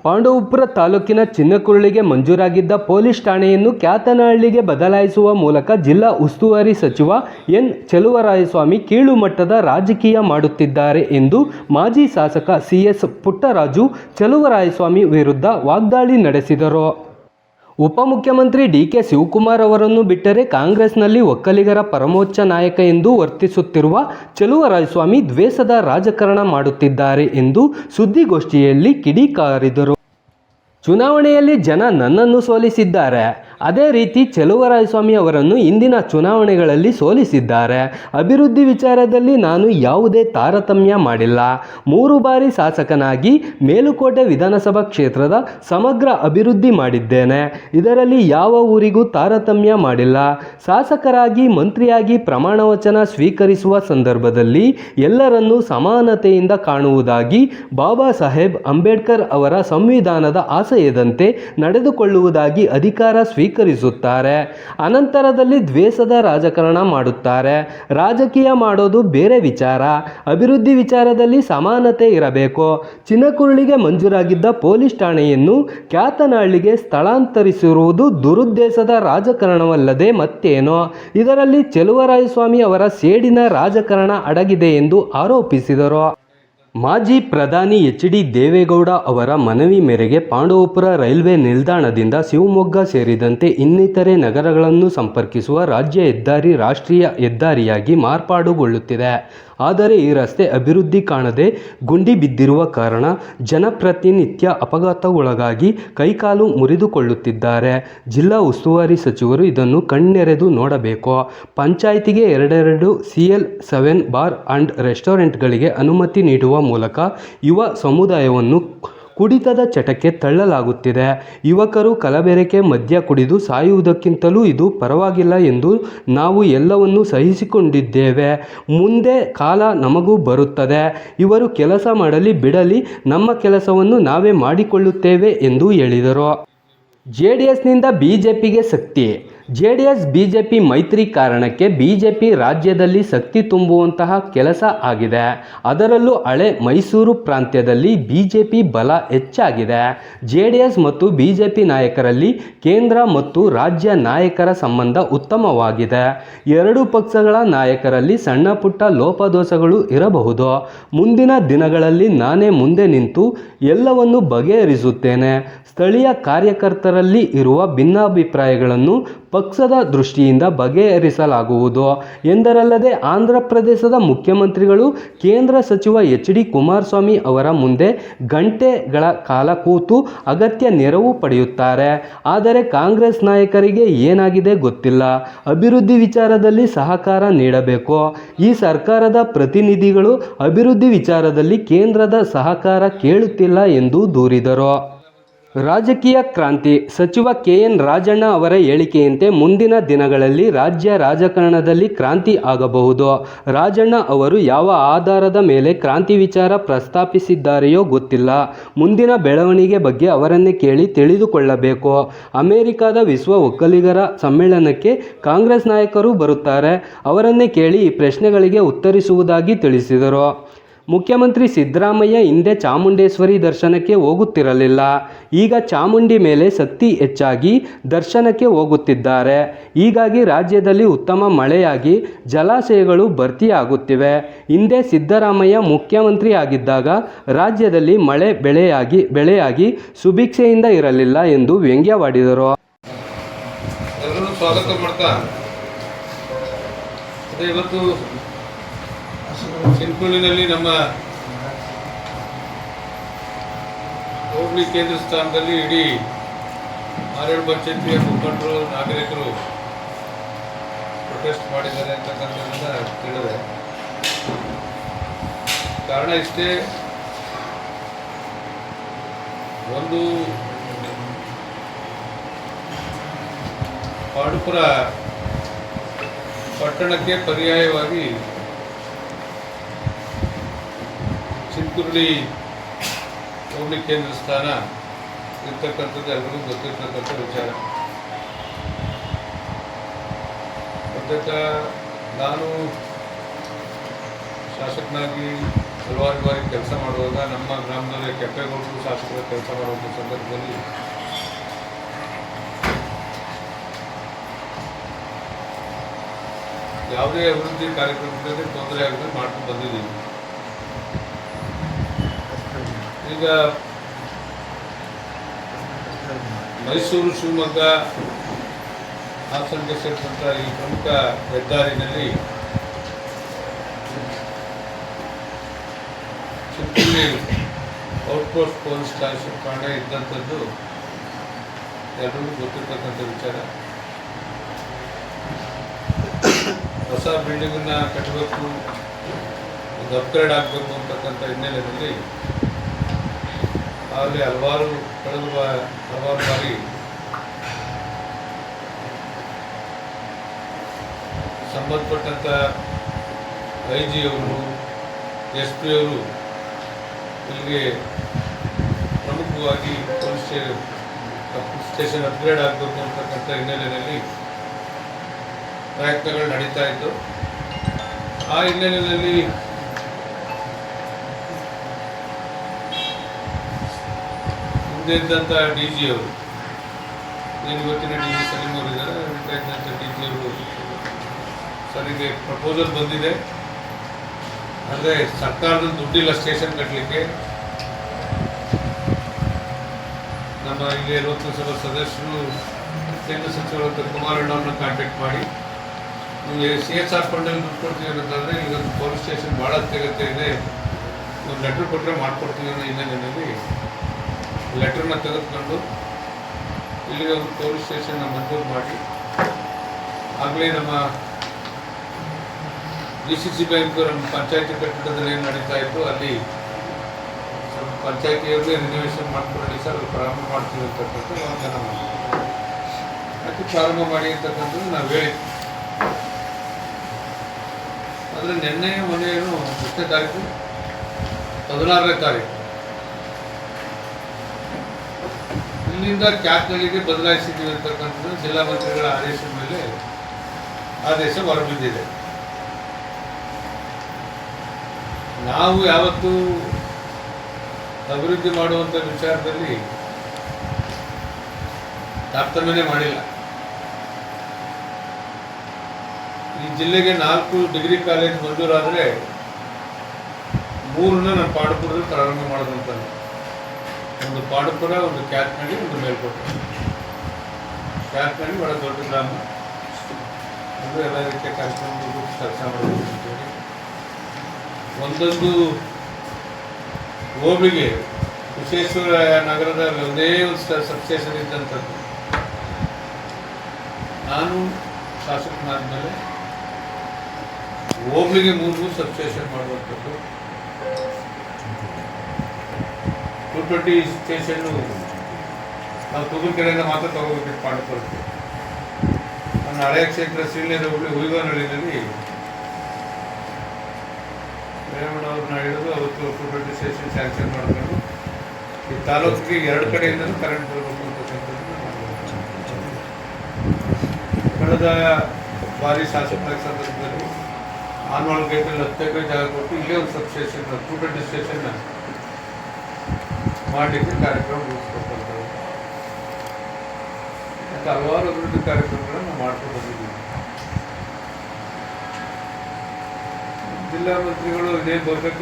ಪಾಂಡವಪುರ ತಾಲೂಕಿನ ಚಿನ್ನಕುರಳಿಗೆ ಮಂಜೂರಾಗಿದ್ದ ಪೊಲೀಸ್ ಠಾಣೆಯನ್ನು ಕ್ಯಾತನಹಳ್ಳಿಗೆ ಬದಲಾಯಿಸುವ ಮೂಲಕ ಜಿಲ್ಲಾ ಉಸ್ತುವಾರಿ ಸಚಿವ ಎನ್. ಚೆಲುವರಾಯಸ್ವಾಮಿ ಕೀಳು ಮಟ್ಟದ ರಾಜಕೀಯ ಮಾಡುತ್ತಿದ್ದಾರೆ ಎಂದು ಮಾಜಿ ಶಾಸಕ ಸಿ.ಎಸ್. ಪುಟ್ಟರಾಜು ಚೆಲುವರಾಯಸ್ವಾಮಿ ವಿರುದ್ಧ ವಾಗ್ದಾಳಿ ನಡೆಸಿದರು. ಉಪಮುಖ್ಯಮಂತ್ರಿ ಡಿ.ಕೆ. ಶಿವಕುಮಾರ್ ಅವರನ್ನು ಬಿಟ್ಟರೆ ಕಾಂಗ್ರೆಸ್ನಲ್ಲಿ ಒಕ್ಕಲಿಗರ ಪರಮೋಚ್ಚ ನಾಯಕ ಎಂದು ವರ್ತಿಸುತ್ತಿರುವ ಚೆಲುವರಾಯಸ್ವಾಮಿ ದ್ವೇಷದ ರಾಜಕಾರಣ ಮಾಡುತ್ತಿದ್ದಾರೆ ಎಂದು ಸುದ್ದಿಗೋಷ್ಠಿಯಲ್ಲಿ ಕಿಡಿಕಾರಿದರು. ಚುನಾವಣೆಯಲ್ಲಿ ಜನ ನನ್ನನ್ನು ಸೋಲಿಸಿದ್ದಾರೆ. ಅದೇ ರೀತಿ ಚೆಲುವರಾಯಸ್ವಾಮಿ ಅವರನ್ನು ಇಂದಿನ ಚುನಾವಣೆಗಳಲ್ಲಿ ಸೋಲಿಸಿದ್ದಾರೆ. ಅಭಿವೃದ್ಧಿ ವಿಚಾರದಲ್ಲಿ ನಾನು ಯಾವುದೇ ತಾರತಮ್ಯ ಮಾಡಿಲ್ಲ. 3 ಬಾರಿ ಶಾಸಕನಾಗಿ ಮೇಲುಕೋಟೆ ವಿಧಾನಸಭಾ ಕ್ಷೇತ್ರದ ಸಮಗ್ರ ಅಭಿವೃದ್ಧಿ ಮಾಡಿದ್ದೇನೆ. ಇದರಲ್ಲಿ ಯಾವ ಊರಿಗೂ ತಾರತಮ್ಯ ಮಾಡಿಲ್ಲ. ಶಾಸಕರಾಗಿ ಮಂತ್ರಿಯಾಗಿ ಪ್ರಮಾಣವಚನ ಸ್ವೀಕರಿಸುವ ಸಂದರ್ಭದಲ್ಲಿ ಎಲ್ಲರನ್ನೂ ಸಮಾನತೆಯಿಂದ ಕಾಣುವುದಾಗಿ ಬಾಬಾ ಸಾಹೇಬ್ ಅಂಬೇಡ್ಕರ್ ಅವರ ಸಂವಿಧಾನದ ಆಶಯದಂತೆ ನಡೆದುಕೊಳ್ಳುವುದಾಗಿ ಅಧಿಕಾರ ಸ್ವೀಕರಿಸುತ್ತಾರೆ. ಅನಂತರದಲ್ಲಿ ದ್ವೇಷದ ರಾಜಕಾರಣ ಮಾಡುತ್ತಾರೆ. ರಾಜಕೀಯ ಮಾಡೋದು ಬೇರೆ ವಿಚಾರ. ಅಭಿವೃದ್ಧಿ ವಿಚಾರದಲ್ಲಿ ಸಮಾನತೆ ಇರಬೇಕು. ಚಿನ್ನಕುರಳಿಗೆ ಮಂಜೂರಾಗಿದ್ದ ಪೊಲೀಸ್ ಠಾಣೆಯನ್ನು ಕ್ಯಾತನಹಳ್ಳಿಗೆ ಸ್ಥಳಾಂತರಿಸಿರುವುದು ದುರುದ್ದೇಶದ ರಾಜಕಾರಣವಲ್ಲದೆ ಮತ್ತೇನು? ಇದರಲ್ಲಿ ಚೆಲುವರಾಯಸ್ವಾಮಿ ಅವರ ಸೇಡಿನ ರಾಜಕಾರಣ ಅಡಗಿದೆ ಎಂದು ಆರೋಪಿಸಿದರು. ಮಾಜಿ ಪ್ರಧಾನಿ ಎಚ್. ಡಿ. ದೇವೇಗೌಡ ಅವರ ಮನವಿ ಮೇರೆಗೆ ಪಾಂಡವಪುರ ರೈಲ್ವೆ ನಿಲ್ದಾಣದಿಂದ ಶಿವಮೊಗ್ಗ ಸೇರಿದಂತೆ ಇನ್ನಿತರೆ ನಗರಗಳನ್ನು ಸಂಪರ್ಕಿಸುವ ರಾಜ್ಯ ಹೆದ್ದಾರಿ ರಾಷ್ಟ್ರೀಯ ಹೆದ್ದಾರಿಯಾಗಿ ಮಾರ್ಪಾಡುಗೊಳ್ಳುತ್ತಿದೆ. ಆದರೆ ಈ ರಸ್ತೆ ಅಭಿವೃದ್ಧಿ ಕಾಣದೆ ಗುಂಡಿ ಬಿದ್ದಿರುವ ಕಾರಣ ಜನಪ್ರತಿನಿತ್ಯ ಅಪಘಾತಕ್ಕೊಳಗಾಗಿ ಕೈಕಾಲು ಮುರಿದುಕೊಳ್ಳುತ್ತಿದ್ದಾರೆ. ಜಿಲ್ಲಾ ಉಸ್ತುವಾರಿ ಸಚಿವರು ಇದನ್ನು ಕಣ್ಣೆರೆದು ನೋಡಬೇಕು. ಪಂಚಾಯಿತಿಗೆ 2 CL7 ಬಾರ್ ಆ್ಯಂಡ್ ರೆಸ್ಟೋರೆಂಟ್ಗಳಿಗೆ ಅನುಮತಿ ನೀಡುವ ಮೂಲಕ ಯುವ ಸಮುದಾಯವನ್ನು ಕುಡಿತದ ಚಟಕ್ಕೆ ತಳ್ಳಲಾಗುತ್ತಿದೆ. ಯುವಕರು ಕಲಬೆರಕೆ ಮದ್ಯ ಕುಡಿದು ಸಾಯುವುದಕ್ಕಿಂತಲೂ ಇದು ಪರವಾಗಿಲ್ಲ ಎಂದು ನಾವು ಎಲ್ಲವನ್ನೂ ಸಹಿಸಿಕೊಂಡಿದ್ದೇವೆ. ಮುಂದೆ ಕಾಲ ನಮಗೂ ಬರುತ್ತದೆ. ಇವರು ಕೆಲಸ ಮಾಡಲಿ ಬಿಡಲಿ, ನಮ್ಮ ಕೆಲಸವನ್ನು ನಾವೇ ಮಾಡಿಕೊಳ್ಳುತ್ತೇವೆ ಎಂದು ಹೇಳಿದರು. ಜೆಡಿಎಸ್ನಿಂದ ಬಿಜೆಪಿಗೆ ಶಕ್ತಿ. ಜೆಡಿಎಸ್ ಬಿಜೆಪಿ ಮೈತ್ರಿ ಕಾರಣಕ್ಕೆ ಬಿಜೆಪಿ ರಾಜ್ಯದಲ್ಲಿ ಶಕ್ತಿ ತುಂಬುವಂತಹ ಕೆಲಸ ಆಗಿದೆ. ಅದರಲ್ಲೂ ಹಳೆ ಮೈಸೂರು ಪ್ರಾಂತ್ಯದಲ್ಲಿ ಬಿಜೆಪಿ ಬಲ ಹೆಚ್ಚಾಗಿದೆ. ಜೆಡಿಎಸ್ ಮತ್ತು ಬಿಜೆಪಿ ನಾಯಕರಲ್ಲಿ ಕೇಂದ್ರ ಮತ್ತು ರಾಜ್ಯ ನಾಯಕರ ಸಂಬಂಧ ಉತ್ತಮವಾಗಿದೆ. ಎರಡೂ ಪಕ್ಷಗಳ ನಾಯಕರಲ್ಲಿ ಸಣ್ಣ ಪುಟ್ಟ ಲೋಪದೋಷಗಳು ಇರಬಹುದು. ಮುಂದಿನ ದಿನಗಳಲ್ಲಿ ನಾನೇ ಮುಂದೆ ನಿಂತು ಎಲ್ಲವನ್ನು ಬಗೆಹರಿಸುತ್ತೇನೆ. ಸ್ಥಳೀಯ ಕಾರ್ಯಕರ್ತರಲ್ಲಿ ಇರುವ ಭಿನ್ನಾಭಿಪ್ರಾಯಗಳನ್ನು ಪಕ್ಷದ ದೃಷ್ಟಿಯಿಂದ ಬಗೆಹರಿಸಲಾಗುವುದು ಎಂದರಲ್ಲದೆ ಆಂಧ್ರ ಪ್ರದೇಶದ ಮುಖ್ಯಮಂತ್ರಿಗಳು ಕೇಂದ್ರ ಸಚಿವ ಎಚ್. ಡಿ. ಕುಮಾರಸ್ವಾಮಿ ಅವರ ಮುಂದೆ ಗಂಟೆಗಳ ಕಾಲ ಕೂತು ಅಗತ್ಯ ನೆರವು ಪಡೆಯುತ್ತಾರೆ. ಆದರೆ ಕಾಂಗ್ರೆಸ್ ನಾಯಕರಿಗೆ ಏನಾಗಿದೆ ಗೊತ್ತಿಲ್ಲ. ಅಭಿವೃದ್ಧಿ ವಿಚಾರದಲ್ಲಿ ಸಹಕಾರ ನೀಡಬೇಕು. ಈ ಸರ್ಕಾರದ ಪ್ರತಿನಿಧಿಗಳು ಅಭಿವೃದ್ಧಿ ವಿಚಾರದಲ್ಲಿ ಕೇಂದ್ರದ ಸಹಕಾರ ಕೇಳುತ್ತಿಲ್ಲ ಎಂದು ದೂರಿದರು. ರಾಜಕೀಯ ಕ್ರಾಂತಿ. ಸಚಿವ ಕೆ. ಎನ್. ರಾಜಣ್ಣ ಅವರ ಹೇಳಿಕೆಯಂತೆ ಮುಂದಿನ ದಿನಗಳಲ್ಲಿ ರಾಜ್ಯ ರಾಜಕಾರಣದಲ್ಲಿ ಕ್ರಾಂತಿ ಆಗಬಹುದು. ರಾಜಣ್ಣ ಅವರು ಯಾವ ಆಧಾರದ ಮೇಲೆ ಕ್ರಾಂತಿ ವಿಚಾರ ಪ್ರಸ್ತಾಪಿಸಿದ್ದಾರೆಯೋ ಗೊತ್ತಿಲ್ಲ. ಮುಂದಿನ ಬೆಳವಣಿಗೆ ಬಗ್ಗೆ ಅವರನ್ನೇ ಕೇಳಿ ತಿಳಿದುಕೊಳ್ಳಬೇಕು. ಅಮೆರಿಕದ ವಿಶ್ವ ಒಕ್ಕಲಿಗರ ಸಮ್ಮೇಳನಕ್ಕೆ ಕಾಂಗ್ರೆಸ್ ನಾಯಕರು ಬರುತ್ತಾರೆ. ಅವರನ್ನೇ ಕೇಳಿ ಈ ಪ್ರಶ್ನೆಗಳಿಗೆ ಉತ್ತರಿಸುವುದಾಗಿ ತಿಳಿಸಿದರು. ಮುಖ್ಯಮಂತ್ರಿ ಸಿದ್ದರಾಮಯ್ಯ ಹಿಂದೆ ಚಾಮುಂಡೇಶ್ವರಿ ದರ್ಶನಕ್ಕೆ ಹೋಗುತ್ತಿರಲಿಲ್ಲ. ಈಗ ಚಾಮುಂಡಿ ಮೇಲೆ ಶಕ್ತಿ ಹೆಚ್ಚಾಗಿ ದರ್ಶನಕ್ಕೆ ಹೋಗುತ್ತಿದ್ದಾರೆ. ಹೀಗಾಗಿ ರಾಜ್ಯದಲ್ಲಿ ಉತ್ತಮ ಮಳೆಯಾಗಿ ಜಲಾಶಯಗಳು ಭರ್ತಿಯಾಗುತ್ತಿವೆ. ಹಿಂದೆ ಸಿದ್ದರಾಮಯ್ಯ ಮುಖ್ಯಮಂತ್ರಿ ಆಗಿದ್ದಾಗ ರಾಜ್ಯದಲ್ಲಿ ಮಳೆ ಬೆಳೆಯಾಗಿ ಸುಭಿಕ್ಷೆಯಿಂದ ಇರಲಿಲ್ಲ ಎಂದು ವ್ಯಂಗ್ಯವಾಡಿದರು. ಚಿನ್ಕುಳಿನಲ್ಲಿ ನಮ್ಮ ಹೋಬಳಿ ಕೇಂದ್ರ ಸ್ಥಾನದಲ್ಲಿ ಇಡೀ ಮಾರೇಡು ಪಂಚಾಯತಿಯ ಮುಖಂಡರು ನಾಗರಿಕರು ಪ್ರೊಟೆಸ್ಟ್ ಮಾಡಿದ್ದಾರೆ ಅಂತಕ್ಕಂಥದ್ದನ್ನು ತಿಳಿದೆ. ಕಾರಣ ಇಷ್ಟೇ, ಒಂದು ಪಾಂಡವಪುರ ಪಟ್ಟಣಕ್ಕೆ ಪರ್ಯಾಯವಾಗಿ ಚಿನ್ಕುರಳಿ ಹೋಬಳಿ ಕೇಂದ್ರ ಸ್ಥಾನ ಇರ್ತಕ್ಕಂಥದ್ದು ಎಲ್ಲರಿಗೂ ಗೊತ್ತಿರ್ತಕ್ಕಂಥ ವಿಚಾರ. ನಾನು ಶಾಸಕನಾಗಿ ಹಲವಾರು ಬಾರಿ ಕೆಲಸ ಮಾಡುವಾಗ ನಮ್ಮ ಗ್ರಾಮದಲ್ಲಿ ಕೆಂಪೇಗೌಡರು ಶಾಸಕರು ಕೆಲಸ ಮಾಡುವಂಥ ಸಂದರ್ಭದಲ್ಲಿ ಯಾವುದೇ ಅಭಿವೃದ್ಧಿ ಕಾರ್ಯಕ್ರಮಕ್ಕೆ ತೊಂದರೆ ಆಗದೆ ಮಾಡ್ಕೊಂಡು ಬಂದಿದ್ದೀವಿ. ಈಗ ಮೈಸೂರು ಶಿವಮೊಗ್ಗ ಹಾಸನಕ್ಕೆ ಸೇರಿದಂಥ ಈ ಪ್ರಮುಖ ಹೆದ್ದಾರಿನಲ್ಲಿ ಚಿಕ್ಕಳ್ಳಿ ಔಟ್ಪೋಸ್ಟ್ ಪೊಲೀಸ್ ಸ್ಟೇಷನ್ ಠಾಣೆ ಇದ್ದಂಥದ್ದು ಎಲ್ಲರಿಗೂ ಗೊತ್ತಿರ್ತಕ್ಕಂಥ ವಿಚಾರ. ಹೊಸ ಬಿಲ್ಡಿಂಗನ್ನು ಕಟ್ಟಬೇಕು, ಒಂದು ಅಪ್ಗ್ರೇಡ್ ಆಗಬೇಕು ಅಂತಕ್ಕಂಥ ಹಿನ್ನೆಲೆಯಲ್ಲಿ ಆಗಲೇ ಹಲವಾರು ಬಾರಿ ಸಂಬಂಧಪಟ್ಟಂಥ IG ಅವರು SP ಅವರು ಇಲ್ಲಿಗೆ ಪ್ರಮುಖವಾಗಿ ಪೊಲೀಸ್ ಸ್ಟೇಷನ್ ಅಪ್ಗ್ರೇಡ್ ಆಗಬೇಕು ಅಂತಕ್ಕಂಥ ಹಿನ್ನೆಲೆಯಲ್ಲಿ ಪ್ರಯತ್ನಗಳು ನಡೀತಾ ಇತ್ತು. ಆ ಹಿನ್ನೆಲೆಯಲ್ಲಿ ಹಿಂದೆ ಇದ್ದಂಥ DG ಅವರು, ಏನು ಇವತ್ತಿನ DG ಸಲೀಂ ಅವರು ಇದ್ದಾರೆ, ಹಿಂದೆ ಇದ್ದಂಥ DG ಅವರು ಸರಿಗೆ ಪ್ರಪೋಸಲ್ ಬಂದಿದೆ. ಅಂದರೆ ಸರ್ಕಾರದ ದುಡ್ಡಿಲ್ಲ ಸ್ಟೇಷನ್ ಕಟ್ಟಲಿಕ್ಕೆ. ನಮ್ಮ ಇಲ್ಲಿ 50 ಸಭಾ ಸದಸ್ಯರು ಕೇಂದ್ರ ಸಚಿವರಾದ ಕುಮಾರಣ್ಣವ್ರನ್ನ ಕಾಂಟ್ಯಾಕ್ಟ್ ಮಾಡಿ, ನಿಮಗೆ CSR ಫಂಡಲ್ಲಿ ದುಡ್ಡು ಕೊಡ್ತೀವಿ ಅನ್ನೋದಾದರೆ ಇಲ್ಲೊಂದು ಪೊಲೀಸ್ ಸ್ಟೇಷನ್ ಭಾಳ ಅತ್ಯಗತ್ಯ ಇದೆ, ಒಂದು ಲೆಟ್ರ್ ಕೊಟ್ಟರೆ ಮಾಡ್ಕೊಡ್ತೀವಿ ಅನ್ನೋ ಹಿನ್ನೆಲೆಯಲ್ಲಿ ಲೆಟ್ರನ್ನ ತೆಗೆದುಕೊಂಡು ಇಲ್ಲಿಗೆ ಒಂದು ಪೊಲೀಸ್ ಸ್ಟೇಷನ್ನ ಮಂಜೂರು ಮಾಡಿ, ಆಗಲೇ ನಮ್ಮ DCC ಬ್ಯಾಂಕ್ ನಮ್ಮ ಪಂಚಾಯತಿ ಕಟ್ಟಡದಲ್ಲಿ ಏನು ನಡೀತಾ ಇತ್ತು ಅಲ್ಲಿ ಸ್ವಲ್ಪ ಪಂಚಾಯತಿಯವ್ರಿಗೆ ರಿನೋವೇಷನ್ ಮಾಡ್ಕೊಳ್ಳಿ ಸರ್, ಅದು ಪ್ರಾರಂಭ ಮಾಡ್ತೀವಿ ಅಂತಕ್ಕಂಥ ವಾಗ್ದಾನ ಮಾಡಿ ಅದಕ್ಕೆ ಪ್ರಾರಂಭ ಮಾಡಿ ಅಂತಕ್ಕಂಥದ್ದು ನಾವು ಹೇಳಿ. ಆದರೆ ನಿನ್ನೆ ಮೊನ್ನೆಯೇನು 10ನೇ ತಾರೀಕು 16ನೇ ತಾರೀಕು ಇಲ್ಲಿಂದ ಕ್ಯಾತ್ನಳ್ಳಿಗೆ ಬದಲಾಯಿಸಿದ್ದೀವಿ ಅಂತಕ್ಕಂಥದ್ದು ಜಿಲ್ಲಾ ಮಂತ್ರಿಗಳ ಆದೇಶದ ಮೇಲೆ ಆದೇಶ ಹೊರಬಿದ್ದಿದೆ. ನಾವು ಯಾವತ್ತೂ ಅಭಿವೃದ್ಧಿ ಮಾಡುವಂಥ ವಿಚಾರದಲ್ಲಿ ತಾರತಮ್ಯನೇ ಮಾಡಿಲ್ಲ. ಈ ಜಿಲ್ಲೆಗೆ 4 ಡಿಗ್ರಿ ಕಾಲೇಜ್ ಮಂಜೂರಾದರೆ 3ನ್ನ ನಾನು ಪಾಂಡವಪುರದಲ್ಲಿ ಪ್ರಾರಂಭ ಮಾಡೋದಂತಾನೆ. ಒಂದು ಪಾಂಡವಪುರ, ಒಂದು ಕ್ಯಾತ್ನಳ್ಳಿ, ಒಂದು ಮೇಲ್ಕೋಟೆ. ಕ್ಯಾತ್ನಳ್ಳಿ ಬಹಳ ದೊಡ್ಡ ಗ್ರಾಮ, ಅದು ಎಲ್ಲ ರೀತಿಯ ಕಾರ್ಯಕ್ರಮಗಳು ಕೆಲಸ ಮಾಡಬೇಕು ಅಂತೇಳಿ ಒಂದೊಂದು ಹೋಬಳಿಗೆ ವಿಶ್ವೇಶ್ವರ ನಗರದ ಒಂದೇ ಒಂದು ಸಬ್ಸ್ಟೇಷನ್ ಇದ್ದಂಥದ್ದು. ನಾನು ಶಾಸಕನಾದ್ಮೇಲೆ ಹೋಬಳಿಗೆ 3 ಸಬ್ಸ್ಟೇಷನ್ ಮಾಡುವಂಥದ್ದು. 220 ಸ್ಟೇಷನ್ನು ನಾವು ತುಗುಕೆರೆಯಿಂದ ಮಾತ್ರ ತಗೋಬೇಕಿತ್ತು ಪಾಂಡವಪುರಕ್ಕೆ. ನನ್ನ ಹಳೆಯ ಕ್ಷೇತ್ರ ಶ್ರೀಲೇರ ಹೋಬಳಿ ಹುಯಿಗನಹಳ್ಳಿನಲ್ಲಿ ರೇವಣ್ಣವ್ರನ್ನ ಹಿಡಿದು ಅವತ್ತು 220 ಸ್ಟೇಷನ್ ಸ್ಯಾಂಕ್ಷನ್ ಮಾಡಿಕೊಂಡು ಈ ತಾಲೂಕಿಗೆ 2 ಕಡೆಯಿಂದಲೂ ಕರೆಂಟ್ ಬರಬೇಕು ಅಂತಕ್ಕಂಥದ್ದು ಕಳೆದ ಬಾರಿ ಶಾಸಕರ ಸಂದರ್ಭದಲ್ಲಿ ಆನ್ವಾಲ್ ಗೇಟಲ್ಲಿ 10 ಎಕರೆ ಜಾಗ ಕೊಟ್ಟು ಇಲ್ಲೇ ಒಂದು ಸಬ್ಸ್ಟೇಷನ್ 220 ಸ್ಟೇಷನ್ನ ಮಾಡಲಿಕ್ಕೆ ಕಾರ್ಯಕ್ರಮ ರೂಪಿಸ್ಕೊಳ್ತಾರೆ. ಮತ್ತು ಹಲವಾರು ಅಭಿವೃದ್ಧಿ ಕಾರ್ಯಕ್ರಮಗಳನ್ನು ಮಾಡ್ಕೊಂಡು ಬಂದಿದ್ದೀವಿ. ಜಿಲ್ಲಾ ಮಂತ್ರಿಗಳು ಇದೇ ಬಹುತೇಕ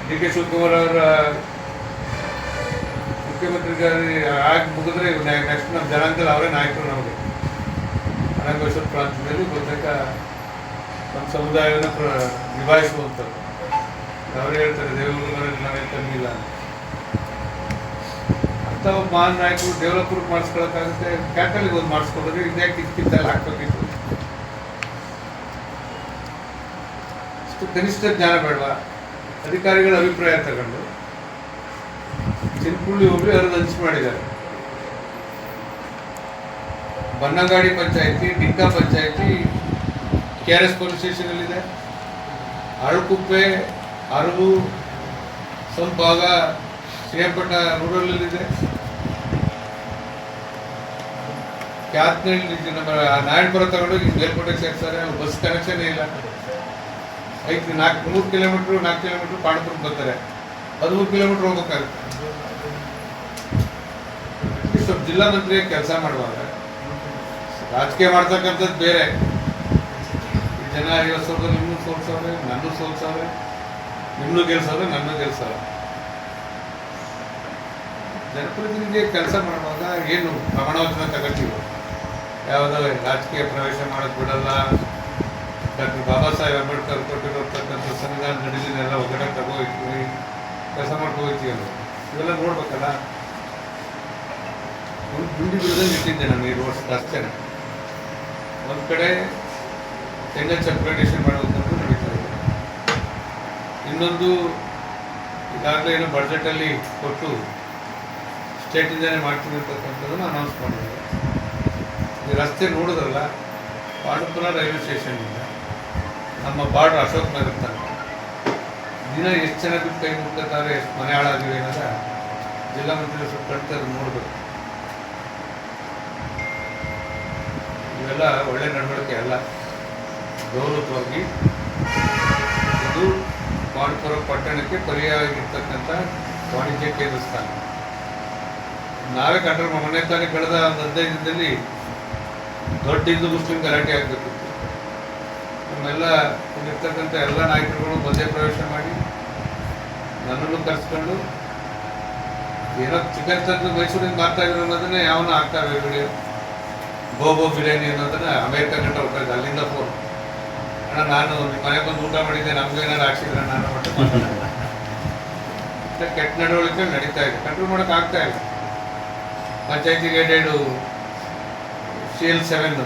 DK ಶಿವಕುಮಾರ್ ಅವರ ಮುಖ್ಯಮಂತ್ರಿಗಾಗಿ ಆಗಿ ಮುಗಿದ್ರೆ ನೆಕ್ಸ್ಟ್ ನಮ್ಮ ಜನಾಂಗದಲ್ಲಿ ಅವರೇ ನಾಯಕರು. ನಮಗೆ ಅನಂತೇಶ್ವರ ಪ್ರಾಂತ್ಯದಲ್ಲಿ ಬಹುತೇಕ ನಮ್ಮ ಸಮುದಾಯವನ್ನು ನಿಭಾಯಿಸುವಂಥದ್ದು. ಅವರೇ ಹೇಳ್ತಾರೆ ದೇವೇಗೌಡರಲ್ಲಿ ನಾವೇನು ಕಮ್ಮಿಲ್ಲ ಅಂತ. ಒಬ್ಬ ಮಹಾನ್ ನಾಯಕರು ಡೆವಲಪ್ಮೆಂಟ್ ಮಾಡಿಸ್ಕೊಳಕ್ಕಾಗುತ್ತೆ, ಕ್ಯಾಟಲಿಗೆ ಒಂದು ಮಾಡಿಸ್ಕೊಂಡ್ರೆ ಇದ್ಯಾಕೆ ಕಿತ್ತಲ್ಲಿ ಹಾಕ್ಬೇಕಿತ್ತು. ಇಷ್ಟು ಕನಿಷ್ಠ ಜ್ಞಾನ ಬೇಡವಾ? ಅಧಿಕಾರಿಗಳ ಅಭಿಪ್ರಾಯ ತಗೊಂಡು ಚಿನ್ಕುಳ್ಳಿ ಹೋಬಳಿ ಹಂಚಿ ಮಾಡಿದ್ದಾರೆ. ಬನ್ನಗಾಡಿ ಪಂಚಾಯತಿ, ಡಿಂಕಾ ಪಂಚಾಯತಿ KRS ಪೊಲೀಸ್ ಸ್ಟೇಷನಲ್ಲಿದೆ. ಅರಳುಕುಪ್ಪೆ, ಅರವು, ಸ್ವಲ್ಪ ಭಾಗ ಶ್ರೀರಂಗಪಟ್ಟಣ ರೂರಲ್ಲಲ್ಲಿದೆ. ಕ್ಯಾತ್ನಳ್ಳಿ ನಮ್ಮ ನಾರಾಯಣಪುರ ತಗೊಂಡೋಗಿ ಮೇಲ್ಕೋಟೆಗೆ ಸೇರ್ತಾರೆ. ಬಸ್ ಕನೆಕ್ಷನ್ ಇಲ್ಲ. ಐದು 3 ಕಿಲೋಮೀಟ್ರ್ 4 ಕಿಲೋಮೀಟ್ರ್ ಪಾಂಡಪುರಕ್ಕೆ ಬರ್ತಾರೆ, 13 ಕಿಲೋಮೀಟ್ರ್ ಹೋಗ್ಬೇಕಾಗುತ್ತೆ. ಸ್ವಲ್ಪ ಜಿಲ್ಲಾ ಮಂತ್ರಿ ಕೆಲಸ ಮಾಡುವಾಗ ರಾಜಕೀಯ ಮಾಡ್ತಕ್ಕಂಥದ್ದು ಬೇರೆ. ಈ ಜನ 50 ಸಾವಿರ ನಿಮ್ಮನ್ನು ಸೋಲ್ಸವ್ರೆ, ನನ್ನೂ ಸೋಲ್ಸವ್ರೆ, ನಿಮ್ಮನ್ನು ಗೆಲ್ಸವ್ರೆ, ನನ್ನ ಗೆಲ್ಸವ್ರೆ. ಜನಪ್ರತಿನಿಧಿ ಕೆಲಸ ಮಾಡುವಾಗ ಏನು ಪ್ರಮಾಣವಚನ ತಗೋತೀವಿ, ಯಾವುದೋ ರಾಜಕೀಯ ಪ್ರವೇಶ ಮಾಡೋಕ್ಕೆ ಬಿಡಲ್ಲ, ಡಾಕ್ಟರ್ ಬಾಬಾ ಸಾಹೇಬ್ ಅಂಬೇಡ್ಕರ್ ಕೊಟ್ಟಿರತಕ್ಕಂಥ ಸಂವಿಧಾನ ನಡೆದಿನೆಲ್ಲ ಹೊರಗಡೆ ತಗೋಯ್ತೀವಿ, ಕೆಲಸ ಮಾಡ್ಕೋತೀವಿ ಅದು ಇವೆಲ್ಲ ನೋಡ್ಬೇಕಲ್ಲ. ಒಂದು ಗುಂಡಿ ಬಿಡದಂಗೆ ಇಟ್ಟಿದ್ದೆ ನಾನು ಈ ರೋಡ್ ರಸ್ತೆನ. ಒಂದು ಕಡೆ NH ಅಪ್ಗ್ರೇಡೇಷನ್ ಮಾಡೋದಂತೂ ನಡೀತಾ ಇದೆ, ಇನ್ನೊಂದು ಈಗಾಗಲೇ ಏನೋ ಬಡ್ಜೆಟಲ್ಲಿ ಕೊಟ್ಟು ಸ್ಟೇಟಿಂದನೇ ಮಾಡ್ತೀನಿ ಅಂತಕ್ಕಂಥದ್ದನ್ನು ಅನೌನ್ಸ್ ಮಾಡಿದ್ದಾರೆ. ಈ ರಸ್ತೆ ನೋಡಿದ್ರಲ್ಲ, ಪಾಂಡವಪುರ ರೈಲ್ವೆ ಸ್ಟೇಷನ್ನಿಂದ ನಮ್ಮ ಬಾರ್ಡ್ರ್ ಅಶೋಕ್ ನಗರ ತನಕ ದಿನ ಎಷ್ಟು ಜನ ಬಿಟ್ಟು ಕೈ ಮುಟ್ಕೋತಾರೆ, ಎಷ್ಟು ಮನೆ ಹಾಳಾಗಿವೆ ಅನ್ನೋದ ಜಿಲ್ಲಾ ಮಂತ್ರಿ ಸ್ವಲ್ಪ ಕಣ್ತಾರೆ ನೋಡಬೇಕು. ಇವೆಲ್ಲ ಒಳ್ಳೆ ನಡವಳಿಕೆ ಅಲ್ಲ. ಗೌರವವಾಗಿ ಇದು ಪಾಂಡವಪುರ ಪಟ್ಟಣಕ್ಕೆ ಪರ್ಯಾಯವಾಗಿರ್ತಕ್ಕಂಥ ವಾಣಿಜ್ಯ ಕೇಂದ್ರ ಸ್ಥಾನ. ನಾವೇ ಕಂಡ್ರೆ ಮೊನ್ನೆ ತಾನೇ ಕಳೆದ ಒಂದು 15 ದಿನದಲ್ಲಿ ದೊಡ್ಡ ಹಿಂದೂ ಮುಸ್ಲಿಂ ಗಲಾಟೆ ಆಗಬೇಕಿತ್ತು. ನಮ್ಮೆಲ್ಲ ಇಲ್ಲಿರ್ತಕ್ಕಂಥ ಎಲ್ಲ ನಾಯಕರುಗಳು ಮಧ್ಯ ಪ್ರವೇಶ ಮಾಡಿ ನನ್ನನ್ನು ಕರೆಸ್ಕೊಂಡು ಏನೋ ಚಿಕನ್ ತಂದು ಮೈಸೂರಿಂದ ಮಾಡ್ತಾ ಇದ್ರು ಅನ್ನೋದನ್ನೇ ಯಾವನ್ನ ಆಗ್ತಾವೆ ವಿಡಿಯೋ, ಗೋಬೋ ಬಿರಿಯಾನಿ ಅನ್ನೋದನ್ನ ಅಮೇರಿಕ ಗಂಟ ಹೋಗ್ತಾಯಿದ್ದೆ. ಅಲ್ಲಿಂದ ಫೋನ್, ಅಣ್ಣ ನಾನು ಮನೆಗೆ ಬಂದು ಊಟ ಮಾಡಿದ್ದೆ, ನಮ್ಗೇನಾರು ಹಾಕ್ಸಿದ್ರೆ ನಾನು ಮಟ್ಟ ಕೆಟ್ಟ ನಡವಳಿಕೆ ನಡೀತಾ ಇದೆ, ಕಂಟ್ರೋಲ್ ಮಾಡೋಕೆ ಆಗ್ತಾ ಇಲ್ಲ. ಪಂಚಾಯತಿಗೆ ಗೈಡೆಡು CL7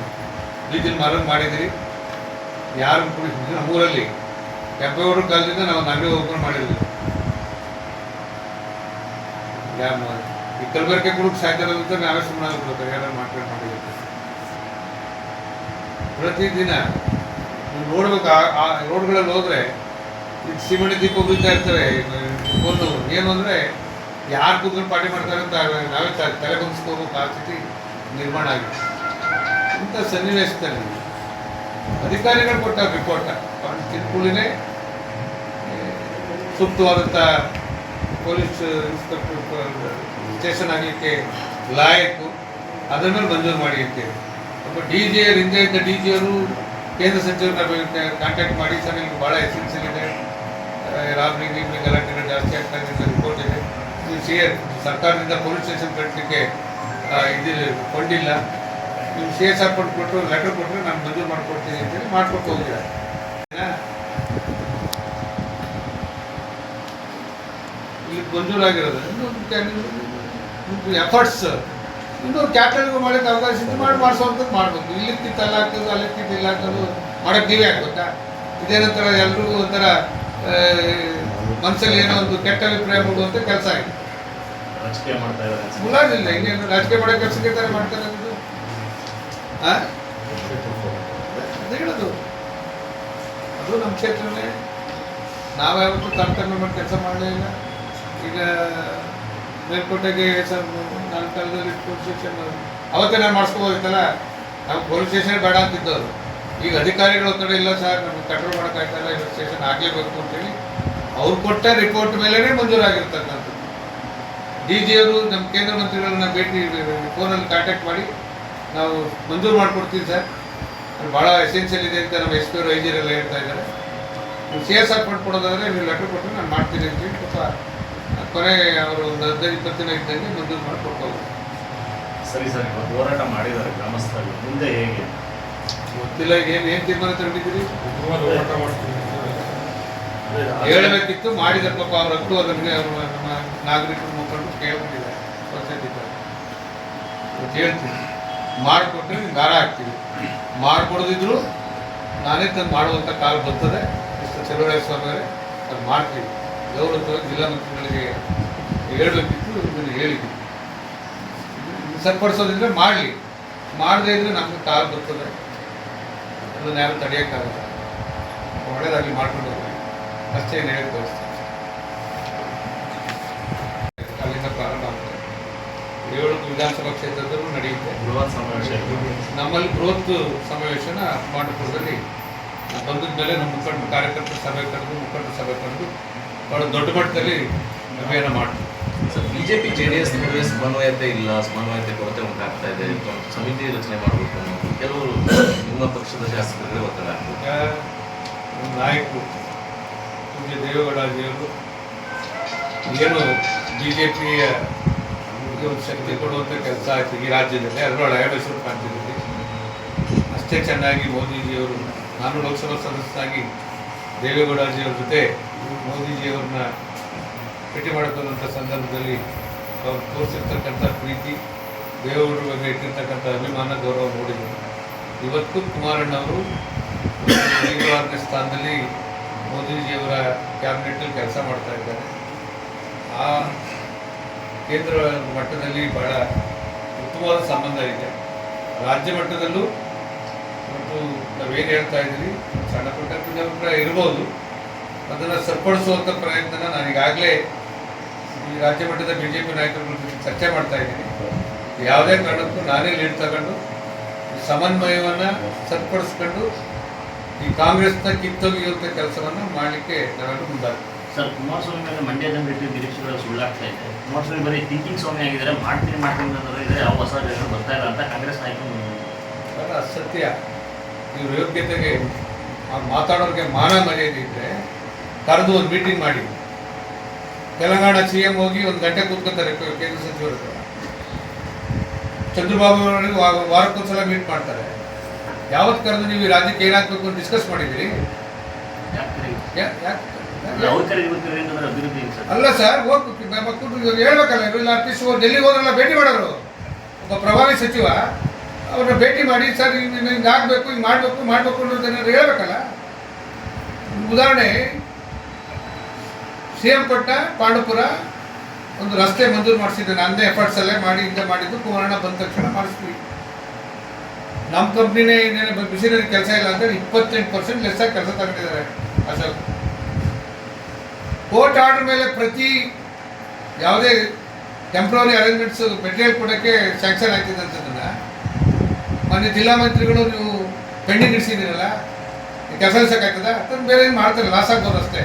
ಬೀದಿಲ್ ಮಾರಂಗ್ ಮಾಡಿದಿರಿ, ಯಾರು ನಮ್ಮೂರಲ್ಲಿ ಕೆಂಪೇಗೌಡರ ಕಾಲದಿಂದ ನಾವು ಅಂಗಡಿ ಓಪನ್ ಮಾಡಿದ್ವಿ. ಇಕ್ಕಲ್ಬರ್ಕೆ ಕೂಡ ಸಾಧ್ಯ ಅಂತ ನಾವೇ ಸುಮ್ಮನೆ ಆಗ್ಬಿಡ್ತಾರೆ, ಯಾರು ಮಾಡಿರುತ್ತೆ. ಪ್ರತಿದಿನ ನೀವು ನೋಡ್ಬೇಕು, ಆ ರೋಡ್ಗಳಲ್ಲಿ ಹೋದ್ರೆ ಸಿಮೆಂಟ್ ದೀಪ ಉಳಿತಾ ಇರ್ತವೆ. ಒಂದು ಏನು ಅಂದರೆ ಯಾರು ಕೂತ್ಕೊಂಡು ಪಾರ್ಟಿ ಮಾಡ್ತಾರೆ ಅಂತ ನಾವೇ ತಲೆ ಬಂದಿಸ್ಕೋಬೇಕು, ಆ ಸ್ಥಿತಿ ನಿರ್ಮಾಣ ಆಗಿದೆ. ಇಂಥ ಸನ್ನಿವೇಶದಲ್ಲಿ ಅಧಿಕಾರಿಗಳು ಕೊಟ್ಟ ರಿಪೋರ್ಟ ತಿಳ್ಕೊಳ್ಳಿನೇ ಸೂಕ್ತವಾದಂಥ ಪೊಲೀಸ್ ಇನ್ಸ್ಪೆಕ್ಟರ್ ಸ್ಟೇಷನ್ ಆಗಲಿಕ್ಕೆ ಲಾಯಕು, ಅದರ ಮೇಲೆ ಮಂಜೂರು ಮಾಡಿ ಅಂತೇಳಿ ಒಬ್ಬ DG ಹಿಂದೆ ಇದ್ದ DG ಅವರು ಕೇಂದ್ರ ಸಚಿವರನ್ನ ಕಾಂಟ್ಯಾಕ್ಟ್ ಮಾಡಿ, ಸರ್ ನಿಮ್ಗೆ ಭಾಳ ಎಸೆನ್ಸಿಯಲ್ ಇದೆ, ರಾಬ್ರಿ ಗಲಾಟೆಗಳು ಜಾಸ್ತಿ ಆಗ್ತಾ ಇದೆ, ರಿಪೋರ್ಟ್ ಇದೆ, ನೀವು ಸರ್ಕಾರದಿಂದ ಪೊಲೀಸ್ ಸ್ಟೇಷನ್ ಕಟ್ಟಲಿಕ್ಕೆ ಇದು ಕೊಂಡಿಲ್ಲ, ನೀವು CSR ಫಂಡ್ ಕೊಟ್ಟರು ಲೆಟರ್ ಕೊಟ್ಟರೆ ನಾನು ಮಂಜೂರು ಮಾಡ್ಕೊಡ್ತೀನಿ ಅಂತೇಳಿ ಮಾಡ್ಕೊಟ್ಟು ಹೋಗಿದ್ದಾರೆ. ಇಲ್ಲಿ ಮಂಜೂರಾಗಿರೋದು ಇನ್ನೊಂದು ಎಫರ್ಟ್ಸ್, ಇನ್ನೊಂದು ಕ್ಯಾಪಿಟಲ್ಗೂ ಮಾಡೋಕ್ಕೆ ಅವಕಾಶ ಇತ್ತು ಮಾಡಿಸೋವಂಥದ್ದು ಮಾಡಬೇಕು. ಇಲ್ಲಿಕ್ಕಿತ್ತು ಅಲ್ಲ ಹಾಕೋದು, ಅಲ್ಲಿಕ್ಕಿತ್ತು ಇಲ್ಲ ಹಾಕೋದು ಮಾಡೋಕ್ಕೆ ನೀವೇ ಆಗ್ಬೇಕಾ? ಇದೇನಂತರ ಎಲ್ರಿಗೂ ಒಂಥರ ಮನಸ್ಸಲ್ಲಿ ಏನೋ ಒಂದು ಕೆಟ್ಟ ಅಭಿಪ್ರಾಯ ಮೂಡುವಂಥ ಕೆಲಸ ಆಗಿದೆ. ರಾಜಕೀಯ ಮಾಡ್ತಾ ಇದ್ದಾರೆ, ಮುಲಾಜಿಲ್ಲ, ಇನ್ನೇನು ರಾಜಕೀಯ ಮಾಡೋ ಕೆಲಸಕ್ಕೆ ಥರ ಮಾಡ್ತಾರೆ ಅನ್ನೋದು ಹೇಳೋದು. ಅದು ನಮ್ಮ ಕ್ಷೇತ್ರನೇ, ನಾವ್ಯಾವತ್ತೂ ತಾರತಮ್ಯ ಮಾಡಿ ಕೆಲಸ ಮಾಡಲೇ ಇಲ್ಲ. ಈಗ ಮೇಲ್ಕೋಟೆಗೆ ಸರ್ ನನ್ನ ಕಾಲದಲ್ಲಿ ಪೊಲೀಸ್ ಸ್ಟೇಷನ್ ಅವತ್ತೇ ನಾನು ಮಾಡಿಸ್ಕೋಬೋದಿತ್ತಲ್ಲ, ನಾವು ಪೊಲೀಸ್ ಸ್ಟೇಷನ್ ಬೇಡ ಅಂತಿದ್ದವರು. ಈಗ ಅಧಿಕಾರಿಗಳು ಒತ್ತಡ ಇಲ್ಲ ಸರ್, ನಮಗೆ ಕಂಟ್ರೋಲ್ ಮಾಡೋಕ್ಕಾಗ್ತಾಯಿಲ್ಲ, ಈಗ ಸ್ಟೇಷನ್ ಆಗಲೇಬೇಕು ಅಂತೇಳಿ ಅವ್ರು ಕೊಟ್ಟ ರಿಪೋರ್ಟ್ ಮೇಲೇ ಮಂಜೂರಾಗಿರ್ತಕ್ಕಂಥದ್ದು. DG ಅವರು ನಮ್ಮ ಕೇಂದ್ರ ಮಂತ್ರಿಗಳನ್ನ ಭೇಟಿ ಫೋನಲ್ಲಿ ಕಾಂಟ್ಯಾಕ್ಟ್ ಮಾಡಿ ನಾವು ಮಂಜೂರು ಮಾಡಿಕೊಡ್ತೀವಿ ಸರ್, ಅದು ಭಾಳ ಎಸೆನ್ಷಿಯಲ್ ಇದೆ ಅಂತ ನಮ್ಮ SP ಅವರು IG ಎಲ್ಲ ಹೇಳ್ತಾ ಇದ್ದಾರೆ. ನೀವು CSR ಫಂಡ್ ಕೊಡೋದಾದರೆ ನೀವು ಲೆಟರ್ ಕೊಟ್ಟರೆ ನಾನು ಮಾಡ್ತೀನಿ ಅಂತೇಳಿ ಸ್ವಲ್ಪ ಕೊನೆ ಅವರು ಒಂದು 15-20 ದಿನ ಇದ್ದಂಗೆ ಮಂಜೂರು ಮಾಡಿ ಕೊಡ್ಬೋದು. ಸರಿ ಸರ್, ಇವತ್ತು ಹೋರಾಟ ಮಾಡಿದ್ದಾರೆ ಗ್ರಾಮಸ್ಥರು, ಮುಂದೆ ಹೇಗೆ ಗೊತ್ತಿಲ್ಲ. ಏನು ತೀರ್ಮಾನ ತಗೊಂಡಿದ್ದೀರಿ ಹೇಳಬೇಕಿತ್ತು, ಮಾಡಿದ ಪಾಪ ಅವ್ರ ಹಕ್ಕು, ಅದಕ್ಕೆ ಅವರು ನಮ್ಮ ನಾಗರಿಕರು ಮುಖಂಡರು ಕೇಳ್ಕೊಂಡಿದ್ದಾರೆ. ಹೇಳ್ತೀನಿ, ಮಾಡಿಕೊಟ್ರೆ ನಿಮ್ಗೆ ಗಾರ ಹಾಕ್ತೀವಿ, ಮಾಡಿಕೊಡದಿದ್ರು ನಾನೇ ತಂದು ಮಾಡುವಂಥ ಕಾಲ ಬರ್ತದೆ. ಮಿಸ್ಟರ್ ಚಲುವರಾಯ ಸ್ವಾಮಿಯವರೇ, ಅದು ಮಾಡ್ತೀವಿ. ಗೌರವವಾಗಿ ಜಿಲ್ಲಾ ಮಂತ್ರಿಗಳಿಗೆ ಹೇಳಬೇಕಿತ್ತು, ಇದನ್ನು ಹೇಳಿದ್ವಿ. ಸರಿಪಡಿಸೋದಿದ್ರೆ ಮಾಡಲಿ, ಮಾಡದೇ ಇದ್ರೆ ನಮ್ಗೆ ಕಾಲ ಬರ್ತದೆ, ಅದನ್ನು ಯಾರು ತಡೆಯೋಕ್ಕಾಗಲ್ಲ. ಒಳ್ಳೆಯದಾಗಲಿ, ಮಾಡ್ಕೊಂಡು ಹೋಗಿ ಅಷ್ಟೇ ಹೇಳಿ ತೋರಿಸ್ತೀನಿ. ಅಲ್ಲಿಂದ ಪ್ರಾರಂಭ ಆಗ್ತದೆ. 7 ವಿಧಾನಸಭಾ ಕ್ಷೇತ್ರದಲ್ಲೂ ನಡೆಯುತ್ತೆ ಬೃಹತ್ ಸಮಾವೇಶ. ನಮ್ಮಲ್ಲಿ ಬೃಹತ್ ಸಮಾವೇಶನ ಪಾಂಡವಪುರದಲ್ಲಿ ನಾನು ಬಂದಿದ್ದ ಮೇಲೆ ನಮ್ಮ ಮುಖಂಡ ಕಾರ್ಯಕರ್ತರ ಸಭೆ ಕರೆದು ಮುಖಂಡರ ಸಭೆ ಕರೆದು ಭಾಳ ದೊಡ್ಡ ಮಟ್ಟದಲ್ಲಿ ಅಭಿಯಾನ ಮಾಡ್ತೀವಿ. ಸರ್, ಬಿಜೆಪಿ JDS ನಡುವೆ ಸಮನ್ವಯತೆ ಇಲ್ಲ, ಸಮನ್ವಯತೆ ಕೊರತೆ ಉಂಟಾಗ್ತಾ ಇದೆ, ಸಮಿತಿ ರಚನೆ ಮಾಡಬೇಕು ಅನ್ನೋದು ಕೆಲವರು ನಿಮ್ಮ ಪಕ್ಷದ ಶಾಸಕರಿಗೆ ಒತ್ತಡ ಆಗ್ತದೆ. ನಮ್ಮ ನಾಯಕರು ಪೂಜ್ಯ ದೇವೇಗೌಡಜಿಯವರು ಏನು BJPಯ ಒಂದು ಶಕ್ತಿ ಕೊಡುವಂಥ ಕೆಲಸ ಆಯಿತು ಈ ರಾಜ್ಯದಲ್ಲಿ, ಅದರೊಳಗೆ ಮೈಸೂರು ಪ್ರಾಂತ್ಯದಲ್ಲಿ ಅಷ್ಟೇ ಚೆನ್ನಾಗಿ ಮೋದಿಜಿಯವರು, ನಾನು ಲೋಕಸಭಾ ಸದಸ್ಯನಾಗಿ ದೇವೇಗೌಡಜಿಯವ್ರ ಜೊತೆ ಮೋದಿಜಿಯವ್ರನ್ನ ಭೇಟಿ ಮಾಡಿಕೊಂಡಂಥ ಸಂದರ್ಭದಲ್ಲಿ ಅವ್ರು ತೋರಿಸಿರ್ತಕ್ಕಂಥ ಪ್ರೀತಿ, ದೇವೇಗೌಡರ ಬಗ್ಗೆ ಇಟ್ಟಿರ್ತಕ್ಕಂಥ ಅಭಿಮಾನ, ಗೌರವ ನೋಡಿದರು. ಇವತ್ತು ಕುಮಾರಣ್ಣವರು 5ನೇ ಸ್ಥಾನದಲ್ಲಿ ಮೋದಿಜಿಯವರ ಕ್ಯಾಬಿನೆಟಲ್ಲಿ ಕೆಲಸ ಮಾಡ್ತಾ ಇದ್ದಾರೆ. ಆ ಕೇಂದ್ರ ಮಟ್ಟದಲ್ಲಿ ಬಹಳ ಉತ್ತಮವಾದ ಸಂಬಂಧ ಇದೆ. ರಾಜ್ಯ ಮಟ್ಟದಲ್ಲೂ ಮತ್ತು ನಾವೇನು ಹೇಳ್ತಾ ಇದ್ದೀವಿ, ಸಣ್ಣ ಪುಟ್ಟ ಭಿನ್ನಾಭಿಪ್ರಾಯ ಇರ್ಬೋದು, ಅದನ್ನು ಸರಿಪಡಿಸುವಂಥ ಪ್ರಯತ್ನನ ನಾನು ಈಗಾಗಲೇ ಈ ರಾಜ್ಯ ಮಟ್ಟದ BJP ನಾಯಕರ ಜೊತೆ ಚರ್ಚೆ ಮಾಡ್ತಾ ಇದ್ದೀನಿ. ಯಾವುದೇ ಕಾರಣಕ್ಕೂ ನಾನೇ ಲೀಡ್ ತಗೊಂಡು ಸಮನ್ವಯವನ್ನು ಸರಿಪಡಿಸ್ಕೊಂಡು ಈ ಕಾಂಗ್ರೆಸ್ನ ಕಿತ್ತೊಗೆಯುವಂಥ ಕೆಲಸವನ್ನು ಮಾಡಲಿಕ್ಕೆ ನಾವೆಲ್ಲರೂ ಮುಂದಾಗ್ತೀವಿ. ಸರ್, ಕುಮಾರಸ್ವಾಮಿ ಮೇಲೆ ಮಂಡ್ಯ ಜನರಿಗೆ ನಿರೀಕ್ಷೆಗಳು ಸುಳ್ಳಾಗ್ತಾ ಇದೆ. ಕುಮಾರಸ್ವಾಮಿ ಬರೀ ಥಿಂಕಿಂಗ್ ಸ್ವಾಮಿ ಆಗಿದ್ದಾರೆ, ಮಾಡ್ತೀನಿ ಅಂದ್ರೆ ಇದ್ರೆ ಯಾವ ಹೊಸ ಜನರು ಬರ್ತಾ ಇಲ್ಲ ಅಂತ ಕಾಂಗ್ರೆಸ್ ನಾಯಕರು. ಅದು ಅಸತ್ಯ. ಇವ್ರ ಯೋಗ್ಯತೆಗೆ ಮಾತಾಡೋರಿಗೆ ಮಾನ ಮರ್ಯಾದೆ ಇದ್ದರೆ ಕರೆದು ಒಂದು ಮೀಟಿಂಗ್ ಮಾಡಿ, ತೆಲಂಗಾಣ CM ಹೋಗಿ 1 ಗಂಟೆ ಕೂತ್ಕೊತಾರೆ ಕೇಂದ್ರ ಸಚಿವರು. ಚಂದ್ರಬಾಬು ಅವರಿಗೆ ವಾರಕ್ಕೊಂದ್ಸಲ ಮೀಟ್ ಮಾಡ್ತಾರೆ. ಯಾವತ್ತು ಕರೆದು ನೀವು ಈ ರಾಜ್ಯಕ್ಕೆ ಏನಾಗಬೇಕು ಅಂತ ಡಿಸ್ಕಸ್ ಮಾಡಿದ್ದೀರಿ? ಅಲ್ಲ ಸರ್, ಹೇಳ್ಬೇಕಲ್ಲ, ಇಲ್ಲ ಅಟ್ಲೀಸ್ಟ್ ಡೆಲ್ಲಿಗೆ ಹೋದ್ರಲ್ಲ ಭೇಟಿ ಮಾಡೋರು. ಒಬ್ಬ ಪ್ರಭಾವಿ ಸಚಿವ ಅವ್ರನ್ನ ಭೇಟಿ ಮಾಡಿ, ಸರ್ ಹಿಂಗೆ ಆಗಬೇಕು, ಹಿಂಗೆ ಮಾಡಬೇಕು ಅನ್ನೋದನ್ನ ಹೇಳ್ಬೇಕಲ್ಲ. ಉದಾಹರಣೆ, CM ಪಟ್ಟ ಪಾಂಡವಪುರ ಒಂದು ರಸ್ತೆ ಮಂಜೂರು ಮಾಡಿಸಿದ್ದೆ, ನನ್ನದೇ ಎಫರ್ಟ್ಸಲ್ಲೇ ಮಾಡಿ ಹಿಂದೆ ಮಾಡಿದ್ದು. ಕುಮಾರಣ್ಣ ಬಂದ ತಕ್ಷಣ ಮಾಡಿಸ್ತೀವಿ. ನಮ್ಮ ಕಂಪ್ನಿನೇ ಇನ್ನೇನು ಮಿಷನರಿ ಕೆಲಸ ಇಲ್ಲ ಅಂತೇಳಿ 28% ಲೆಸ್ಸಾಗಿ ಕೆಲಸ ತಗೊಂಡಿದ್ದಾರೆ ಅಶೋಕ್. ಕೋರ್ಟ್ ಆರ್ಡರ್ ಮೇಲೆ ಪ್ರತಿ ಯಾವುದೇ ಟೆಂಪ್ರವರಿ ಅರೇಂಜ್ಮೆಂಟ್ಸ್ ಮೆಟೀರಿಯಲ್ ಕೊಡೋಕ್ಕೆ ಸ್ಯಾಂಕ್ಷನ್ ಆಗ್ತಿದ್ದಂಥದ್ದನ್ನು ಮೊನ್ನೆ ಜಿಲ್ಲಾ ಮಂತ್ರಿಗಳು ನೀವು ಪೆಂಡಿಂಗ್ ಇಡಿಸಿದ್ದೀರಲ್ಲ, ಕೆಲಸ ಇಳಿಸೋಕ್ಕಾಗ್ತದ? ಅದನ್ನು ಬೇರೆ ಏನು ಮಾಡ್ತಾರೆ, ಲಾಸ್ ಆಗ್ಬೋದು ಅಷ್ಟೇ.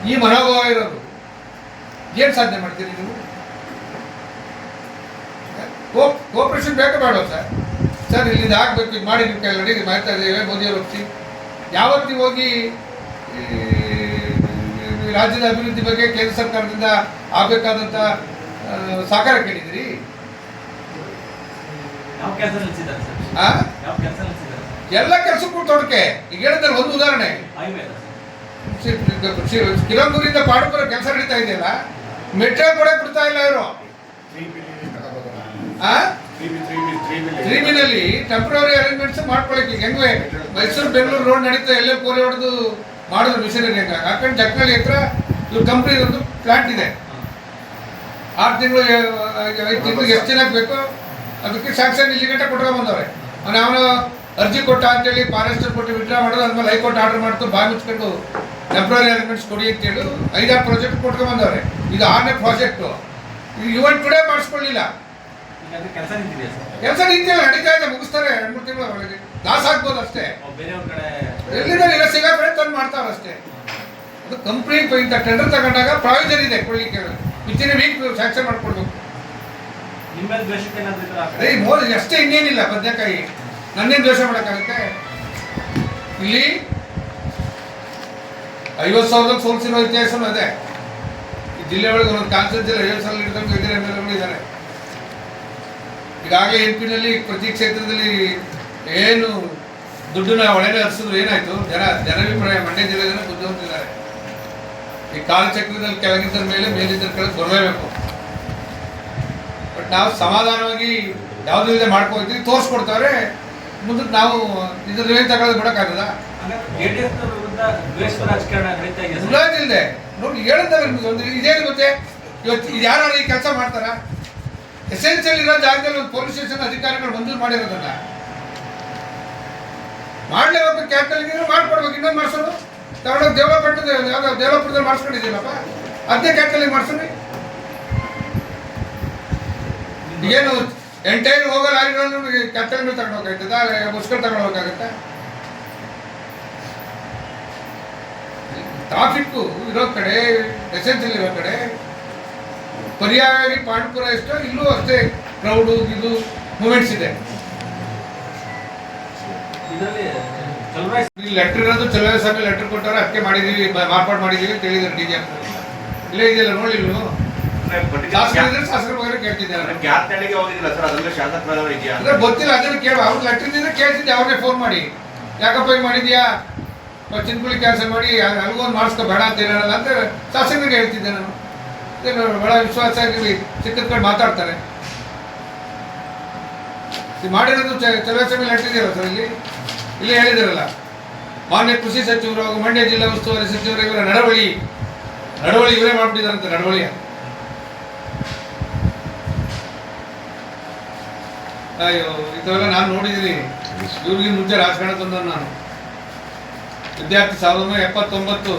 ಈ ಮನೋಭಾವ ಇರೋದು ಏನು ಸಾಧನೆ ಮಾಡ್ತೀರಿ ನೀವು? ಕೋಆಪರೇಷನ್ ಬೇಕಾ ಬೇಡ ಸರ್? ಇಲ್ಲಿಂದ ಆಗಬೇಕು, ಇದು ಮಾಡಿ ನಿಮ್ಮ ಕೈಯಲ್ಲಿ ನಡೀಲಿ ಮಾಡ್ತಾ ಇದ್ದೇವೆ, ಮೋದಿಯವರು ಒಪ್ಪಿಸಿ. ಯಾವತ್ತು ನೀವು ಹೋಗಿ ರಾಜ್ಯದ ಅಭಿವೃದ್ಧಿ ಬಗ್ಗೆ ಕೇಂದ್ರ ಸರ್ಕಾರದಿಂದ ಆಗಬೇಕಾದಂಥ ಸಹಕಾರ ಕೇಳಿದಿರಿ? ಎಲ್ಲ ಕೆಲಸಕ್ಕೂ ತೊಡಕೆ. ಈಗ ಹೇಳಿದ್ರೆ ಒಂದು ಉದಾಹರಣೆ, ಕಿರಂಗೂರಿಂದ ಪಾಂಡವಪುರ ಕೆಲಸ ನಡೀತಾ ಇದೆಯಲ್ಲ, ಮೆಟೀರಿಯಲ್ ಕೂಡ ಬಿಡ್ತಾ ಇಲ್ಲ ಇವರು. 3B ಟೆಂಪ್ರವರಿ ಅರೇಂಜ್ಮೆಂಟ್ಸ್ ಮಾಡ್ಕೊಳಕ್ಕೆ ಹೆಂಗೆ ಮೈಸೂರು ಬೆಂಗಳೂರು ರೋಡ್ ನಡೀತಾ, ಎಲ್ಲೇ ಕೋರೆ ಹೊಡೆದು ಮಾಡಿದ್ರು ಮಿಷನರಿ ಹಂಗೆ ಹಾಕೊಂಡು ಜಕ್ಕನಹಳ್ಳಿ ಹತ್ರ ಇವ್ರ ಕಂಪ್ನಿ ಒಂದು ಪ್ಲಾಂಟ್ ಇದೆ. 6 ತಿಂಗಳು 5 ತಿಂಗಳಿಗೆ ಎಷ್ಟು ಜನ ಬೇಕು ಅದಕ್ಕೆ ಸ್ಯಾಂಕ್ಷನ್ ಇಲ್ಲಿ ಗಂಟೆ ಕೊಟ್ಕೊಂಡು ಬಂದವ್ರೆ. ಅವನು ಅರ್ಜಿ ಕೊಟ್ಟ ಅಂತೇಳಿ ಫಾರೆಸ್ಟರ್ ಕೊಟ್ಟು ವಿಡ್ರಾ ಮಾಡೋದು, ಅದ್ಮೇಲೆ ಹೈಕೋರ್ಟ್ ಆರ್ಡರ್ ಮಾಡ್ತು ಬಾಯಿ ಮುಚ್ಕೊಂಡು ಟೆಂಪ್ರವರಿ ಅರೇಂಜ್ಮೆಂಟ್ಸ್ ಕೊಡಿ ಅಂತೇಳಿ 5-6 ಪ್ರಾಜೆಕ್ಟ್ ಕೊಟ್ಕೊಂಡು ಬಂದವ್ರೆ. ಇದು 6ನೇ ಪ್ರಾಜೆಕ್ಟು. ಇದು ಇವನ್ ಟುಡೇ ಮಾಡಿಸ್ಕೊಳ್ಳಿಲ್ಲ. ಕೆಲಸ ನಿಂತಿಲ್ಲ, ನಡೀತಾ ಇದೆ, ಮುಗಿಸ್ತಾರೆ 2-3 ತಿಂಗಳ ಒಳಗೆ. ಲಾಸ್ ಆಗ್ಬೋದು ಅಷ್ಟೇ. ಎಲ್ಲಿಂದ ಇಲ್ಲ ಸಿಗಾಕಡೆ ತಂದು ಮಾಡ್ತಾವ್ರೆ ಅಷ್ಟೇ. ಅದು ಕಂಪ್ನಿ ಇಂಥ ಟೆಂಡರ್ ತಗೊಂಡಾಗ ಪ್ರಾವಿಷನ್ ಇದೆ ಕೊಡ್ಲಿಕ್ಕೆ, ವಿತಿನ್ ಎ ವೀಕ್ ಸ್ಯಾಂಕ್ಷನ್ ಮಾಡ್ಕೊಡ್ಬೇಕು. ಮೋದಿ ಅಷ್ಟೇ, ಇನ್ನೇನಿಲ್ಲ. ಬದನೆಕಾಯಿ ನನ್ನೇನು ದ್ವೇಷ ಮಾಡೋಕ್ಕಾಗುತ್ತೆ? ಇಲ್ಲಿ 50,000 ಸೋಲ್ಸಿರೋ ಇತಿಹಾಸನೂ ಅದೇ. ಈ ಜಿಲ್ಲೆ ಒಳಗೆ ಒಂದು ಕಾನ್ಸ್ಟಿಟ್ಯೂನ್ಸಿ 50 ಸಲ ಹಿಡಿದಂಗೆ ಎದುರು MLA ಇದ್ದಾರೆ. ಈಗಾಗಲೇ MP ಪ್ರತಿ ಕ್ಷೇತ್ರದಲ್ಲಿ ಏನು ದುಡ್ಡನ್ನ ಒಳಗೆ ಹರಿಸಿದ್ರು ಏನಾಯ್ತು? ಜನಭಿಪ್ರಾಯ ಮಂಡ್ಯ ಜಿಲ್ಲೆ ಜನ ಬುದ್ಧಿವಂತಿದ್ದಾರೆ. ಈ ಕಾಲಚಕ್ರದಲ್ಲಿ ಕೆಳಗಿದ್ದರ ಮೇಲೆ ಮೇಲಿದ್ದರ ಕೆಳಗೆ ಬರಲೇಬೇಕು. ಬಟ್ ನಾವು ಸಮಾಧಾನವಾಗಿ ಯಾವುದಿಲ್ಲದೆ ಮಾಡ್ಕೊಳ್ತೀವಿ, ತೋರಿಸ್ಕೊಡ್ತಾರೆ. ಮುಂದಕ್ಕೆ ನಾವು ಇದ್ರಲ್ಲಿ ಏನು ತಗೊಳ್ಳೋದು ಬಿಡೋಕ್ಕಾಗದ? ಇಲ್ಲದೆ ನೋಡಿ ಹೇಳಿದ್ದಲ್ಲ ಒಂದು ಇದೇನು ಮತ್ತೆ ಇವತ್ತು ಇದು ಯಾರು ಈ ಕೆಲಸ ಮಾಡ್ತಾರ? ಎಸೆನ್ಷಿಯಲ್ ಇರೋ ಜಾಗದಲ್ಲಿ ಒಂದು ಪೊಲೀಸ್ ಸ್ಟೇಷನ್ ಅಧಿಕಾರಿಗಳು ಮಂಜೂರು ಮಾಡಿರೋದನ್ನ ಮಾಡಲೇಬೇಕು. ಕ್ಯಾಪಿಟಲ್ ಮಾಡ್ಕೊಡ್ಬೇಕು. ಇನ್ನೊಂದು ಮಾಡಿಸೋದು ತಗೊಂಡೋಗಿ ಡೆವಲಪ್ಮೆಂಟ್ ಯಾವ್ದು ಡೆವಲಪ್ಮೆಂಟ್ ಮಾಡಿಸ್ಕೊಂಡಿದ್ದೀನಪ್ಪ, ಅದೇ ಕ್ಯಾಪಿಟಲ್ ಮಾಡಿಸೋಣ. ಈಗೇನು ಎಂಟೈರ್ ಹೋಗೋ ಲಾರಿಗಳನ್ನು ಕ್ಯಾಪಿಟಲ್ ಮೇಲೆ ತಗೊಂಡೋಗ್ತದ, ಮುಸ್ಕಲ್ ತಗೊಂಡೋಗಕ್ಕಾಗತ್ತೆ? ಟ್ರಾಫಿಕ್ಕು ಇರೋ ಕಡೆ, ಎಸೆನ್ಷಿಯಲ್ ಇರೋ ಕಡೆ ಪರ್ಯಾಯವಾಗಿ ಪಾಂಡುಪುರ ಎಷ್ಟೋ ಇಲ್ಲೂ ಅಷ್ಟೇ ಕ್ರೌಡು ಇದು ಮೂಮೆಂಟ್ಸ್ ಇದೆ. ಇಲ್ಲಿ ಲೆಟರ್ ಇರೋದು ಚಲುವರಾಯ ಸ್ವಾಮಿ ಲೆಟರ್ ಕೊಟ್ಟಾರೆ, ಅದಕ್ಕೆ ಮಾಡಿದೀವಿ, ಮಾರ್ಪಾಡು ಮಾಡಿದೀವಿ ಅಂತ ಹೇಳಿದ್ದಾರೆ ಡಿ ಜಿ ಅಂತ. ಇಲ್ಲೇ ಇದೆಯಲ್ಲ ನೋಡಿ, ಇಲ್ಲು ಶಾಸಕರ ಬಗ್ಗೆ ಕೇಳ್ತಿದ್ದಾರೆ. ಅಂದ್ರೆ ಗೊತ್ತಿಲ್ಲ, ಅದನ್ನು ಕೇಳ, ಅವ್ರು ಲೆಟರ್ನಿಂದ ಕೇಳ್ತಿದ್ದೆ, ಅವ್ರನ್ನೇ ಫೋನ್ ಮಾಡಿ ಯಾಕಪ್ಪ ಹಿಂಗೆ ಮಾಡಿದ್ಯಾ, ಚಿನ್ಕುಳಿ ಕ್ಯಾನ್ಸಲ್ ಮಾಡಿ ಅಲ್ಗೊಂದು ಮಾಡಿಸ್ಕೊ ಬೇಡ ಅಂತ ಹೇಳಲ್ಲ ಅಂತ ಶಾಸಕರಿಗೆ ಹೇಳ್ತಿದ್ದೆ ನಾನು. ಬಹಳ ವಿಶ್ವಾಸ ಚಿಕ್ಕದ ಕಡೆ ಮಾತಾಡ್ತಾರೆ. ಮಾಡಿರೋದು ಚಲುವರಾಯ ಸ್ವಾಮಿ ಲೆಟರ್ ಇದೆಯಲ್ಲ ಸರ್, ಇಲ್ಲಿ ಹೇಳಿದಾರಲ್ಲ, ಮಾನ್ಯ ಕೃಷಿ ಸಚಿವರು ಹಾಗೂ ಮಂಡ್ಯ ಜಿಲ್ಲಾ ಉಸ್ತುವಾರಿ ಸಚಿವರು ಇವರ ನಡವಳಿ ಇವರೇ ಮಾಡ್ಬಿಟ್ಟಿದಾರಂತೆ. ನಡವಳಿಯ ಅಯ್ಯೋ, ಇಂಥವೆಲ್ಲ ನಾನು ನೋಡಿದ್ದೀನಿ. ಇವ್ರಿಗೆ ಮುಂಚೆ ರಾಜಕಾರಣ ತಂದನು ನಾನು. ವಿದ್ಯಾರ್ಥಿ 1979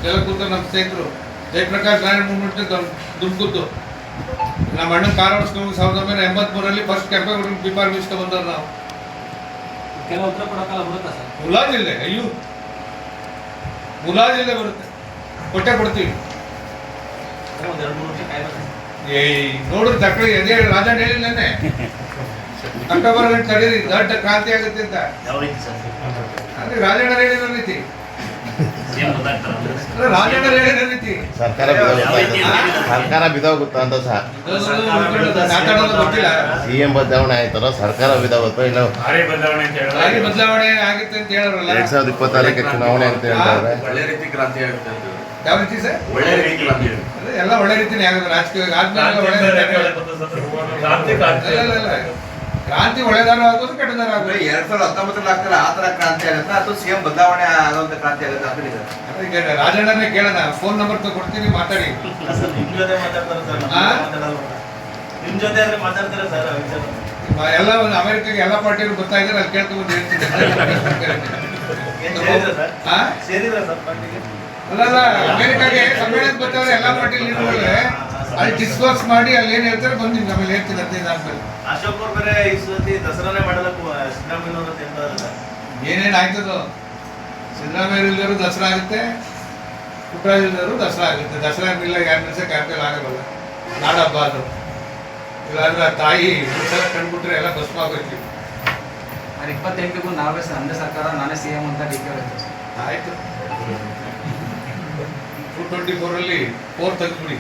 ಜಲಕೂತ ನಮ್ಮ ಸ್ನೇಹಿತರು ಜಯಪ್ರಕಾಶ್ ನಾರಾಯಣ ಮೂವ್ಮೆಂಟ್ ದುಡ್ಗುದ್ದು ನಮ್ಮ ಅಣ್ಣನ ಕಾರ್ ಓಡಿಸ್ಕೊಂಡು 1983 ಫಸ್ಟ್ ಕೆಂಪೇಗೌಡ ಬಿಪಾರ್ ಬೀಸ್ಕೊ ಬಂದವ್ರು ನಾವು. ಮುಲಾಜಿಲ್ಲೆ, ಅಯ್ಯೋ ಮುಲಾಜಿಲ್ಲೆ ಬರುತ್ತೆ, ಕೊಡ್ತೀವಿ. ನೋಡ್ರಿ ತಕ್ಕಳಿ ಅದೇ ರಾಜಣ್ಣ ಹೇಳಿಲ್ಲೇ ಅಕ್ಟೋಬರ್ ಗಂಟೆ ಕರೀರಿ, ದೊಡ್ಡ ಕ್ರಾಂತಿ ಆಗುತ್ತೆ ಅಂತ. ಅಂದ್ರೆ ರಾಜಣ್ಣ ಹೇಳಿರೋ ರೀತಿ, ರಾಜಣ್ಣ ಹೇಳಿರೋ ರೀತಿ ಸರ್ಕಾರ ಬಿದೋಗುತ್ತಾ ಅಂತ ಸರ್. ಮಾತಾಡೋದು ಗೊತ್ತಿಲ್ಲ. ಸಿಎಂ ಬದಲಾವಣೆ ಆಯ್ತಾರೋ ಸರ್ಕಾರ ಬಿದೋಗುತ್ತೋ ಇಲ್ಲ ಬದಲಾವಣೆ ಆಗುತ್ತೆ ಅಂತ ಹೇಳೋರಲ್ಲ. 2024 ಚುನಾವಣೆ ಅಂತ ಹೇಳ್ತಾರೆ. ಒಳ್ಳೆ ರೀತಿ ಕ್ರಾಂತಿ ಆಗುತ್ತೆ ಅಂತ. ಯಾವ ರೀತಿ ಸರ್? ಒಳ್ಳೆ ರೀತಿ ಕ್ರಾಂತಿ ಅದೇ ಎಲ್ಲ ಒಳ್ಳೆ ರೀತಿನೇ ಆಗುತ್ತೆ. ರಾಜಕೀಯ ಆದ್ಮೇಲೆ ಒಳ್ಳೆ ಕ್ರಾಂತಿ ಒಳ್ಳೆದಾರು ಆಗೋದು ಕೆಟ್ಟದಾರು ಆಗೋದು. 2019 ಆಗ್ತಾರೆ ಆ ತರ ಕ್ರಾಂತಿ ಆಗುತ್ತೆ ಅಥವಾ ಸಿಎಂ ಬದಲಾವಣೆ ಆಗುವಂತ ಕ್ರಾಂತಿ ಆಗುತ್ತೆ ಅಂತ ಹೇಳಿದ್ದಾರೆ. ಈಗ ರಾಜಣ್ಣನೇ ಕೇಳೋಣ, ಫೋನ್ ನಂಬರ್ ಕೊಡ್ತೀನಿ, ಮಾತಾಡಿ. ನಿಮ್ ಜೊತೆ ಆದ್ರೆ ಮಾತಾಡ್ತಾರೆ ಸರ್. ಎಲ್ಲ ಒಂದು ಅಮೆರಿಕಾಗೆ ಎಲ್ಲ ಪಾರ್ಟಿಯವರು ಬರ್ತಾ ಇದ್ದಾರೆ, ಅಲ್ಲಿ ಕೇಳ್ಕೊಂಡು ಹೇಳ್ತೀನಿ. ಅಲ್ಲಲ್ಲ, ಅಮೆರಿಕಾಗೆ ಸಮ್ಮೇಳನ ಬರ್ತಾವ್ರೆ ಎಲ್ಲ ಪಾರ್ಟಿಯಲ್ಲಿ ಇರುವಲ್ಲೇ, ಅಲ್ಲಿ ಡಿಸ್ಕಸ್ ಮಾಡಿ ಅಲ್ಲಿ ಏನ್ ಹೇಳ್ತಾರೆ ಬಂದು ನಿಮ್ಗೆ ಆಮೇಲೆ ಹೇಳ್ತೀನಿ. 15 ಆದ್ಮೇಲೆ ಅಶೋಕ್ ಅವ್ರ ಬೇರೆ ಈ ಸತಿ ದಸರಾನೇ ಮಾಡಲ್ಲ ಸಿದ್ದರಾಮಯ್ಯ. ಏನೇನು ಆಯ್ತದೋ, ಸಿದ್ದರಾಮಯ್ಯ ಇಲ್ಲರೂ ದಸರಾ ಆಗುತ್ತೆ, ಪುಟ್ಟರಾಜು ಇಲ್ಲರೂ ದಸರಾ ಆಗುತ್ತೆ. ದಸರಾ ಇಲ್ಲ 2 ದಿವಸ ಕ್ಯಾನ್ಸಲ್ ಆಗಲ್ಲ, ನಾಡ ಹಬ್ಬ ಅದು. ಇಲ್ಲಾಂದ್ರೆ ತಾಯಿ ಕಂಡುಬಿಟ್ರೆ ಎಲ್ಲ ಭಸ್ಮ ಆಗೋಯ್ತೀವಿ. 28ಗೂ ನಾವೇ ನಮ್ಮದೇ ಸರ್ಕಾರ, ನಾನೇ ಸಿಎಂ ಅಂತ ಡಿ ಕೆ ಆಯ್ತು. 224 4 ತೆಗೆದ್ಬಿಡಿ.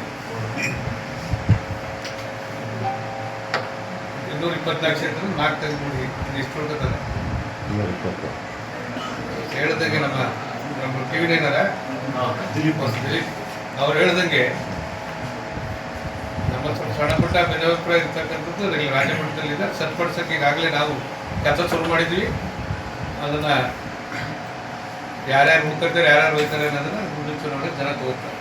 224 ಕ್ಷೇತ್ರ 4 ತೆಗೆದ್ಬಿಡಿ. ಎಷ್ಟು ಹೊಡ್ಕೋತಾರೆ ಹೇಳ್ದಂಗೆ ನಮ್ಮ ಕಿವಿನೇನಾರ ದಿಲೀಪ್ ಅವ್ರು ಹೇಳ್ದಂಗೆ ನಮ್ಮ ಸಣ್ಣ ಪುಟ್ಟ ಭಿನ್ನಾಭಿಪ್ರಾಯ ಇರ್ತಕ್ಕಂಥದ್ದು ರಾಜ್ಯ ಮಟ್ಟದಲ್ಲಿದೆ. ಸರಿಪಡಿಸೋಕೆ ಈಗಾಗಲೇ ನಾವು ಕೆಲಸ ಶುರು ಮಾಡಿದ್ವಿ. ಅದನ್ನು ಯಾರ್ಯಾರು ಮುಖಂಡರು ಯಾರ್ಯಾರು ಹೋಗ್ತಾರೆ ಅನ್ನೋದನ್ನ ಮುಂದಿನ ಚುನಾವಣೆ ಜನ ತಗೋತಾರೆ.